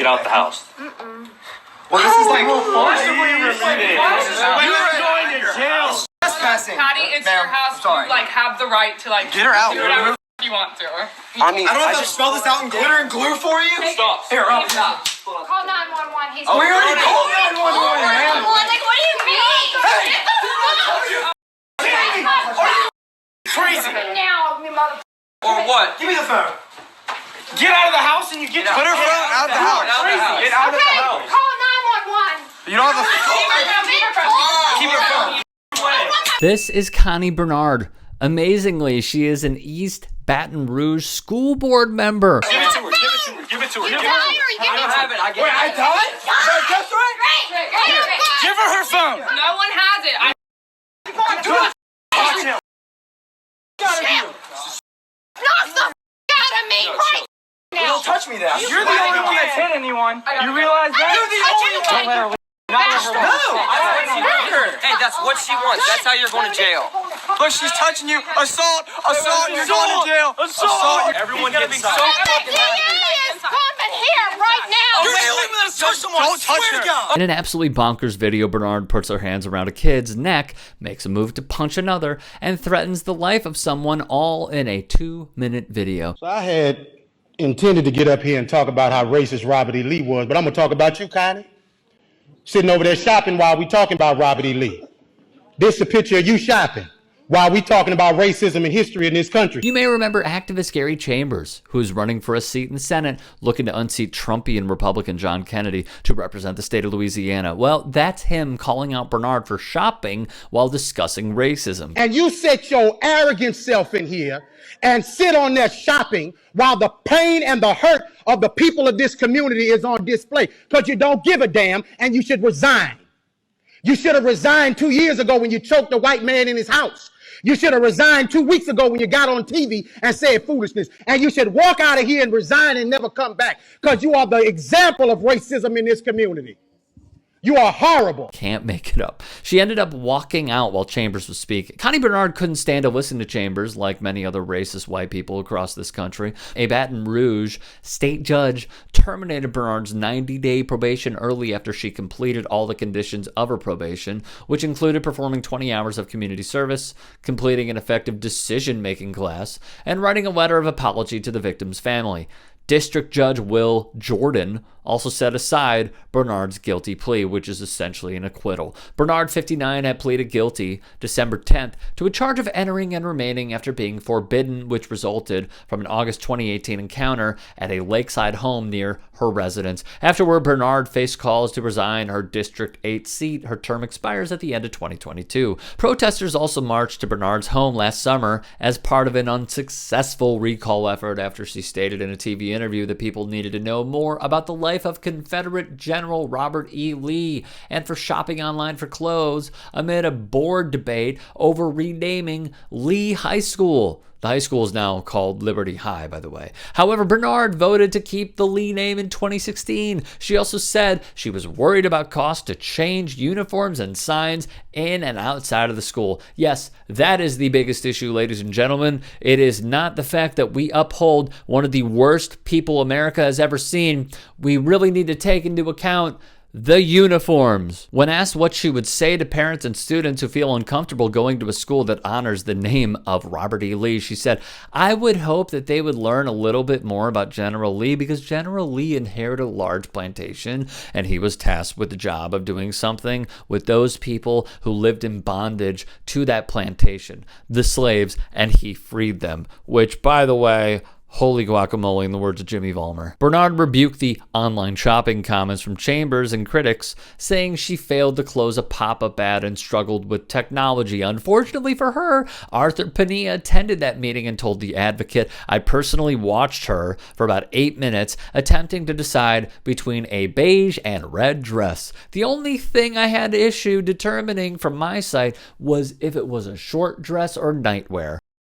Get out the house. Well, this is like Forcibly removed. You're going to jail. Trespassing. Patty, it's your house. You have the right to get her out. Do whatever you want to. I mean, I don't have to spell this out in glitter and glue for you. Stop. Here, up. Call 911. He's We already called 911, man. Like, what do you mean? Hey! Get the phone! Jamie, are you crazy? Now, you mother. Or what? Give me the phone. Get out of the house and you get Put her phone out of the house. Get out of the Okay, house. call 911. You don't have a Keep Keep your phone. This is Connie Bernard. Amazingly, she is an East Baton Rouge school board member. Give it to her. Give it to her. Give it to her. You Give it die to her. or you give me I have it. I get Wait, it. I died? That's right. Give her her phone. No one has it. Watch him. Knock the out of me right now. Don't touch me there. You're the only one that's hit anyone. You realize that? You're the only one. Don't let her leave. Not let her leave. No. Hey, that's what she wants. That's how you're going to jail. Look, she's touching you. Assault. You're going to jail. Assault. Everyone gets so fucking DA is coming here right now. You're the only one that's touched someone. Don't touch her. In an absolutely bonkers video, Bernard puts her hands around a kid's neck, makes a move to punch another, and threatens the life of someone, all in a 2-minute video. So I had intended to get up here and talk about how racist Robert E. Lee was, but I'm going to talk about you, Connie. Sitting over there shopping while we talking about Robert E. Lee. This is a picture of you shopping while we talking about racism and history in this country. You may remember activist Gary Chambers, who is running for a seat in the Senate, looking to unseat Trumpian Republican John Kennedy to represent the state of Louisiana. Well, that's him calling out Bernard for shopping while discussing racism. And you set your arrogant self in here and sit on there shopping while the pain and the hurt of the people of this community is on display, because you don't give a damn and you should resign. You should have resigned 2 years ago when you choked a white man in his house. You should have resigned 2 weeks ago when you got on TV and said foolishness. And you should walk out of here and resign and never come back, because you are the example of racism in this community. You are horrible. Can't make it up. She ended up walking out while Chambers was speaking. Connie Bernard couldn't stand to listen to Chambers, like many other racist white people across this country. A Baton Rouge state judge terminated Bernard's 90-day probation early after she completed all the conditions of her probation, which included performing 20 hours of community service, completing an effective decision-making class, and writing a letter of apology to the victim's family. District Judge Will Jordan also set aside Bernard's guilty plea, which is essentially an acquittal. Bernard, 59, had pleaded guilty December 10th to a charge of entering and remaining after being forbidden, which resulted from an August 2018 encounter at a lakeside home near her residence. Afterward, Bernard faced calls to resign her District 8 seat. Her term expires at the end of 2022. Protesters also marched to Bernard's home last summer as part of an unsuccessful recall effort after she stated in a TV interview that people needed to know more about the life of Confederate General Robert E. Lee, and for shopping online for clothes amid a board debate over renaming Lee High School. The high school is now called Liberty High, by the way. However, Bernard voted to keep the Lee name in 2016. She also said she was worried about costs to change uniforms and signs in and outside of the school. Yes, that is the biggest issue, ladies and gentlemen. It is not the fact that we uphold one of the worst people America has ever seen. We really need to take into account the uniforms. When asked what she would say to parents and students who feel uncomfortable going to a school that honors the name of Robert E. Lee, she said, "I would hope that they would learn a little bit more about General Lee, because General Lee inherited a large plantation and he was tasked with the job of doing something with those people who lived in bondage to that plantation, the slaves, and he freed them," which, by the way, holy guacamole, in the words of Jimmy Vollmer. Bernard rebuked the online shopping comments from Chambers and critics, saying she failed to close a pop-up ad and struggled with technology. Unfortunately for her, Arthur Pania attended that meeting and told The Advocate, "I personally watched her for about 8 minutes attempting to decide between a beige and red dress. The only thing I had issue determining from my site was if it was a short dress or nightwear."